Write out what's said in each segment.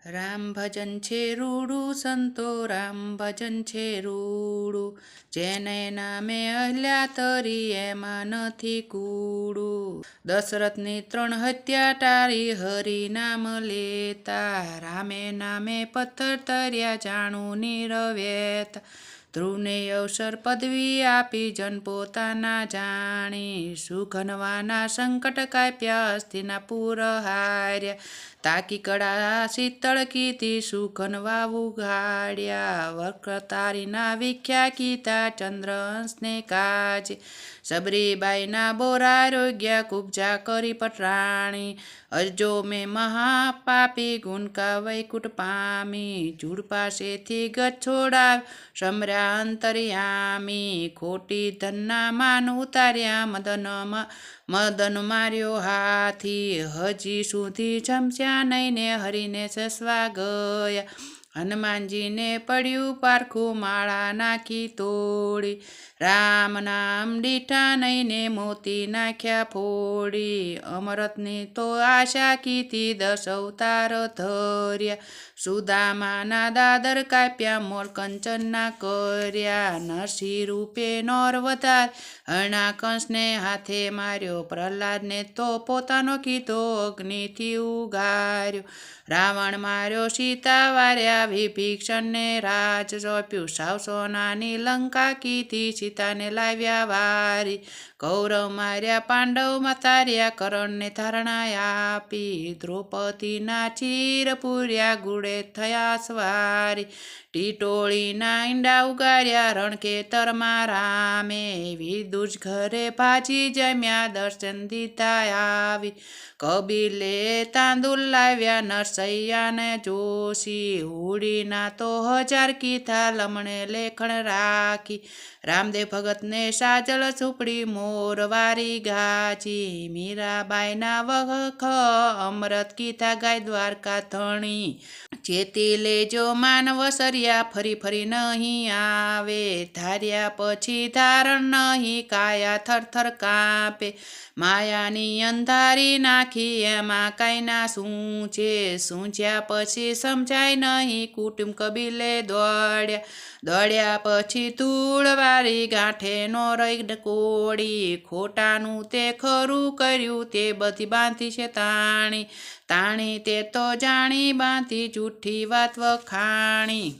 રામ ભજન છે રૂડું સંતો રામ ભજન છે રૂડું, જેને નામે અહલ્યા તરી એમાં નથી કૂડું. દશરથની 3 હત્યા ટાળી હરી નામ લેતા, રામે નામે પથ્થર તર્યા જાણું નિરવેતા. ધ્રુવને અવસર પદવી આપી જન પોતાના જાણી, સુઘનવાના સંકટ કાપ્યા હસ્તિનાપુર હાર્યા. તાકી કડા શીતળ કીધી સુઘન વાવું ગાડ્યા, વક્રતારીના વિખ્યા કીધા ચંદ્રહંસને કાજે. સબરીબાઈના બોરા રોગ્યા કુબજા કરી પટરાણી, અરજો મેં મહાપાપી ગુનકા વૈકુટ પામી. જૂડ પાસેથી ગત છોડાવ સમર્યા અંતર્યામી, ખોટી ધનના માન ઉતાર્યા મદન માર્યો હાથી. હજી સુધી જમસ્યા નહીં ને હરીને સસવા ગયા, હનુમાનજીને પડ્યું પારખું માળા નાખી તોડી. રામ નામ દીઠા નહીં ને મોતી નાખ્યા ફોડી, અમરતની તો આશા કીધી 10 અવતાર ધર્યા. સુદામાના દાદર કાપ્યા મોર કંચનના કર્યા, નરસિંહ રૂપે નોર વધાર હરણા કંસને હાથે માર્યો. પ્રહલાદને તો પોતાનો કીધો અગ્નિથી ઉગાર્યો, રાવણ માર્યો સીતા વાર્યા. વિભીષણને રાજ સોંપ્યું સાવ સોનાની લંકા કીધી, સીતાને લાવ્યા વારી. કૌરવ માર્યા પાંડવ મતાર્યા, કરણને ધારણા આપી. દ્રૌપદીના ચીર પૂર્યા ગુડે થયા સવારી, ટીટોળીના ઈંડા ઉગાર્યા રણખેતરમાં રામે. વિદુષ ઘરે ભાજી જમ્યા દર્શન દીધા આવી, કબીલે તાંદુલ લાવ્યા નરસૈયાને જોશી. હોળીના તો 1000 કીધા લમણે લેખણ રાખી, રામદેવ ભગતને સાજળ ઝૂંપડી મોરવારી ગાજી. મીરાબાઈના વખ અમૃત કીધા ગાય દ્વારકા ધણી, ચેતી લેજો માનવ સર્યા ફરી ફરી નહીં આવે. ધાર્યા પછી ધારણ નહીં કાયા થરથર કાપે, માયાની અંધારી નાખી એમાં કાંઈ ના શું છે. સૂંચ્યા પછી સમજાય નહીં કુટુંબ કબીલે દોડ્યા પછી ધૂળવારી ગાંઠે નો રહી કોડી. ખોટાનું તે ખરું કર્યું તે બધી બાંધી છે તાણી તે તો જાણી બાંધી જૂઠી વાત વખાણી.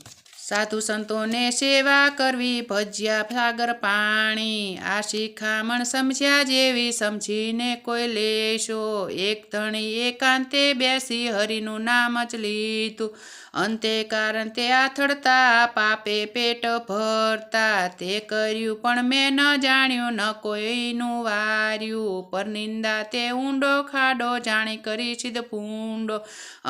સાધુ સંતોને સેવા કરવી ભજ્યા સાગર પાણી, આ શિખામણ સમજ્યા જેવી સમજીને કોઈ લેશો. એક ધણી એકાંતે બેસી હરિનું નામ જ લીધું, અંતે કારણ તે આથડતા પાપે પેટ ભરતા. તે કર્યું પણ મેં ન જાણ્યું ન કોઈનું વાર્યું, પર નિંદા તે ઊંડો ખાડો જાણી કરી સિદ્ધ પૂંડો.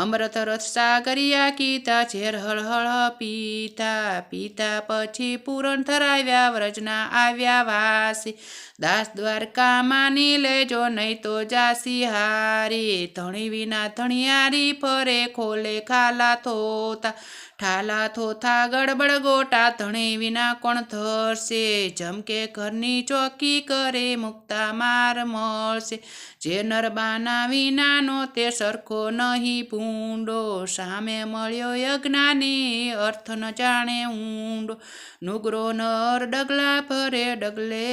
અમૃત રથ સાગરિયા કીધા ઝેર હળહળ પીતા પછી પૂરણ ધરાવ્યા વ્રજના આવ્યા વાસી. દાસ દ્વારકા માની લેજો નહીં તો જાસી હારી, ધણી વિના ધણિયારી ફરે ખોલે ખાલા થોતા. ઠાલા થોથા ગડબડ ગોટા ધણી વિના કોણ ધરશે, જમકે ઘરની ચોકી કરે મુક્તા માર મળશે. જે નરબાના વિનાનો તે સરખો નહીં ભૂંડો, સામે મળ્યો અજ્ઞાની અર્થ ન જાણે ઊંડો. નુગરો નર ડગલા ભરે ડગલે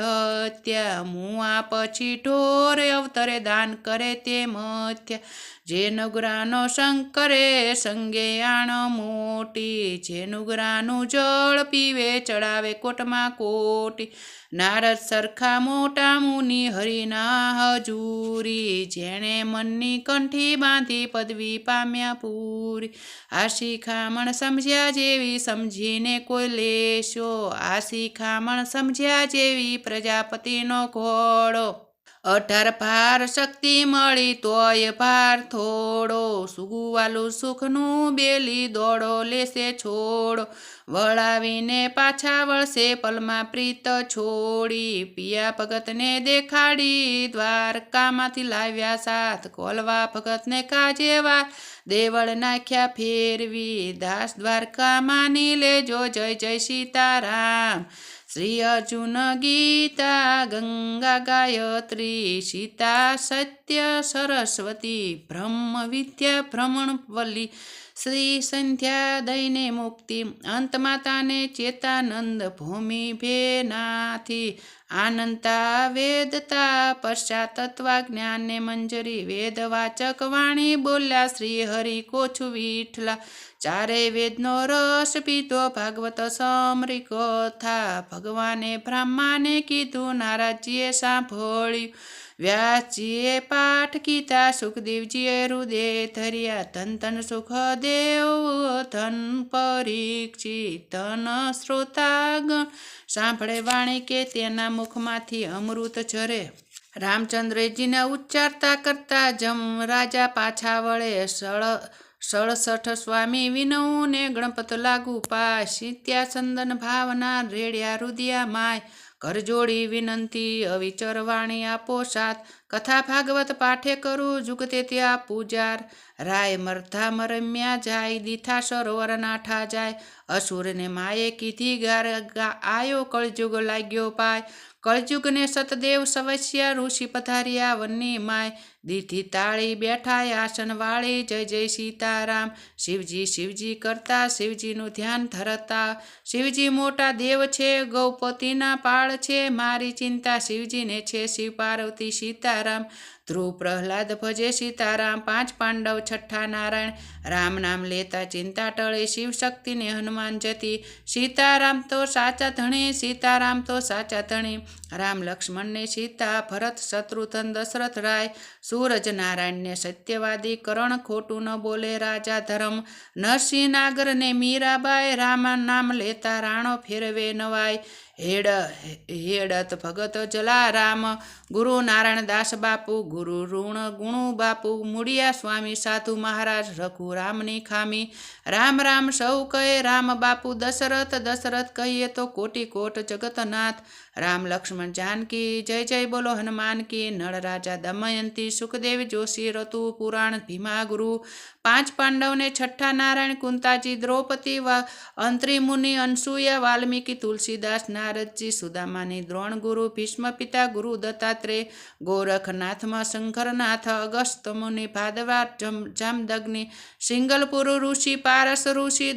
હત્યા, મુઆ પછી ઢોર અવતરે દાન કરે તે મથ્યા. જે નુગરાનો સંગ કરે સંગે આણ મોટી, જે નુગરાનું જળ પીવે ચડાવે કોટમાં કોટી. નારદ સરખા મોટા મુનિ હરિના હજૂરી, જેણે મનની કંઠી બાંધી પદવી પામ્યા પૂરી. આ શિખામણ સમજ્યા જેવી સમજીને કોઈ લેશો, આ શિખામણ સમજ્યા જેવી પ્રજાપતિનો ઘોડો. 18 ભાર શક્તિ મળી તોય ભાર થોડો, સુગુવાલું સુખનું બેલી દોડો લેશે છોડો. વળાવીને પાછા વળશે પલમાં પ્રીત છોડી, પિયા ભગતને દેખાડી દ્વારકામાંથી લાવ્યા સાથ. કોલવા ભગતને કાજેવા દેવળ નાખ્યા ફેરવી, દાસ દ્વારકા માની લેજો જય જય સીતારામ. શ્રી અર્જુન ગીતા ગંગા ગાયત્રી સીતા સત્ય સરસ્વતી બ્રહ્મ વિદ્યા ભ્રમણવલ્લી શ્રી સંધ્યા દઈને મુક્તિ અંતમાતાને ચેતાનંદ ભૂમિ ભેનાથી આનંતા વેદતા પશ્ચાતત્વા જ્ઞાનને મંજરી વેદવાચક વાણી બોલ્યા શ્રી હરિ કોછુ વિઠલા ચારે વેદનો રસ પીધો ભાગવત સમરી કથા ભગવાને બ્રહ્માને કીધું નારદજીએ સાંભળ્યું વ્યાસજીએ પાઠ કીધા સુખદેવજીએ હૃદય ધર્યા ધન ધન સુખદેવ ધન પરીક્ષિત ધન શ્રોતાગણ સાંભળે વાણી કે તેના મુખમાંથી અમૃત ઝરે રામચંદ્રજીને ઉચ્ચારતા કરતા જમ રાજા પાછા વળે 67 સ્વામી વિનવું ને ગણપત લાગુ પાય સીત્યા ચંદન ભાવના રેડ્યા રુદિયા માય કર જોડી વિનંતી અવિચર વાણી આપો સાથ કથા ભાગવત પાઠે કરું જુગતે ત્યાં પૂજાર રાય મરધા મરમ્યા જાય દીઠા સરોવર નાઠા જાય અસુરને માએ કીધી ગાર આયો કળજુગ લાગ્યો પાય કળજુગને સતદેવ સવસ્યા ઋષિ પધાર્યા વનની માય દીધી તાળી બેઠા આસન વાળી જય જય સીતારામ શિવજી શિવજી કરતા શિવજીનું ધ્યાન ધરતા શિવજી મોટા દેવ છે ગૌપતિના પાળ છે મારી ચિંતા શિવજીને છે શિવ પાર્વતી સીતારામ ધ્રુવ પ્રહલાદ ભજે સીતારામ 5 પાંડવ છઠ્ઠા નારાયણ રામ નામ લેતા ચિંતા ટળે શિવ શક્તિને હનુમાન જતી સીતારામ તો સાચા ધણી સીતારામ તો સાચા ધણી રામ લક્ષ્મણને સીતા ભરત શત્રુઘ્ન દશરથ રાય સૂરજ નારાયણને સત્યવાદી કરણ ખોટું ન બોલે રાજા ધર્મ નરસિંહ નાગરને મીરાબાઈ રામ નામ લેતા રાણો ફેરવે નવાય હેડત ભગત જલારામ ગુરુ નારાયણ દાસ બાપુ ગુરુ ઋણ ગુણુ બાપુ મુડિયા સ્વામી સાધુ મહારાજ રઘુરામની ખામી રામ રામ સૌ કહે રામ બાપુ દશરથ દશરથ કહીએ તો કોટી કોટ જગતનાથ રામ લક્ષ્મણ જાનકી જય જય બોલો હનુમાન કી નળ રાજા દમયંતી સુખદેવ જોશી રતુ પુરાણ ભીમા ગુરુ 5 પાંડવને છઠ્ઠા નારાયણ કુંતાજી દ્રૌપદી અંત્રી મુનિ અનસુયા વાલ્મીકી તુલસીદાસ નારદજી સુદામાની દ્રોણ ગુરુ ભીષ્મ પિતા ગુરુ દત્તાત્રેય ગોરખનાથમાં શંકરનાથ અગસ્ત મુનિ ભાદવાર જામદગ્નિ સિંગલપુર ઋષિ પારસ ઋષિ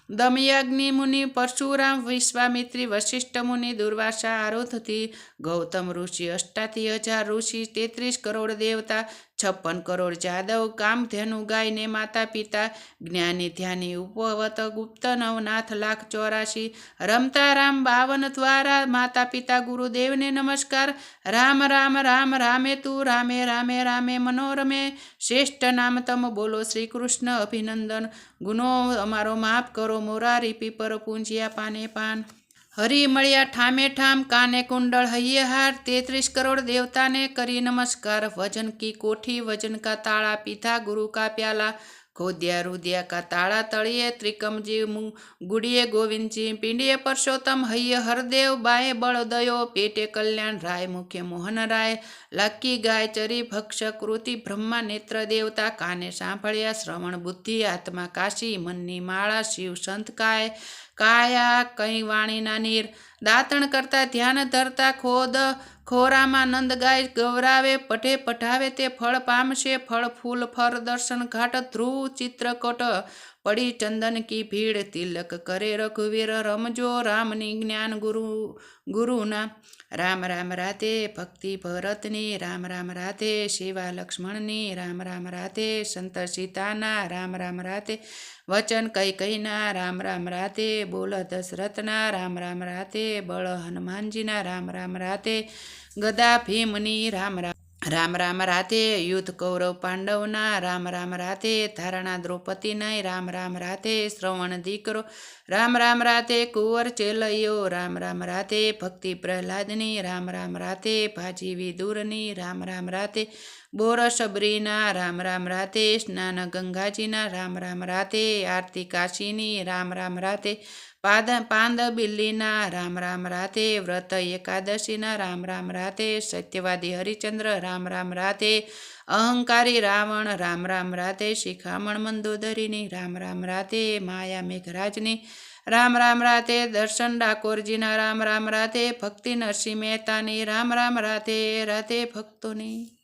દમયગ્નિ મુનિ પરશુરામ વિશ્વામિત્રી વશિષ્ઠ મુનિ દુર્વાસા આરોધથી ગૌતમ ઋષિ 88,000 ઋષિ 33 કરોડ દેવતા 56 કરોડ જાદવ કામધેનુ ગાયને માતા પિતા જ્ઞાની ધ્યાની ઉપવત ગુપ્ત નવનાથ 184 રમતા રામ 52 દ્વારા માતા પિતા ગુરુદેવને નમસ્કાર રામ રામ રામ રામે તું રામે રામે રામે મનોરમે શ્રેષ્ઠ નામ તમ બોલો શ્રી કૃષ્ણ અભિનંદન ગુનો અમારો માફ કરો મોરારી પીપર પૂંજિયા પાને પાન હરી મળ્યા ઠામે ઠામ કાને કુંડળ હૈયે હાર 33 કરોડ દેવતાને કરી નમસ્કાર વજન કી કોઠી વજન કા તાળા પીધા ગુરુ કા પ્યાલા ખોદ્યા રુદ્યા કા તાળા તળિયે ત્રિકમજી ગુડિયે ગોવિંદજી પિંડિયે પરસોત્તમ હૈયે હરદેવ બાએ બળદયો પેટે કલ્યાણ રાય મુખ્ય મોહન રાય લાકી ગાય ચરી ભક્ષ કૃતિ બ્રહ્મા નેત્ર દેવતા કાને સાંભળ્યા શ્રવણ બુદ્ધિ આત્મા કાશી મનની માળા શિવ સંત કાયા કઈ વાણીના નીર દાંતણ કરતા ધ્યાન ધરતા ખોરામાં નંદ ગાય ગૌરાવે પઢે પઢાવે તે ફળ પામશે ફળ ફૂલ ફર દર્શન ઘાટ ધ્રુવ ચિત્રકટ પડી ચંદન કી ભીડ તિલક કરે રઘુવીર રમજો રામની જ્ઞાન ગુરુના રામ રામ રાધે ભક્તિ ભરતની રામ રામ રાધે શિવા લક્ષ્મણની રામ રામ રાધે સંત સીતાના રામ રામ રાધે વચન કૈકૈના રામ રામ રાધે બોલ દશરથના રામ રામ રાધે બળ હનુમાનજીના રામ રામ રાધે ગદા ભીમની રામ રામ રાધે યુદ્ધ કૌરવ પાંડવના રામ રામ રાધે ધારણા દ્રૌપદીના રામ રામ રાધે શ્રવણ દીકરો રામ રામ રાધે કુંવર ચેલૈયો રામ રામ રાધે ભક્તિ પ્રહલાદની રામ રામ રાધે ભાજી વિદુરની રામ રામ રાધે બોર શબરીના રામ રામ રાધે સ્નાન ગંગાજીના રામ રામ રાધે આરતી કાશીની રામ રામ રાધે પાંદ બિલ્લીના રામ રામ રાધે વ્રત એકાદશીના રામ રામ રાધે સત્યવાદી હરિચંદ્ર રામ રામ રાધે અહંકારી રાવણ રામ રામ રાધે શિખામણ મંદોદરીની રામ રામ રાધે માયા મેઘરાજની રામ રામ રાધે દર્શન ડાકોરજીના, રામ રામ રાધે ભક્તિ નરસિંહ મહેતાની, રામ રામ રાધે રાધે ભક્તોની.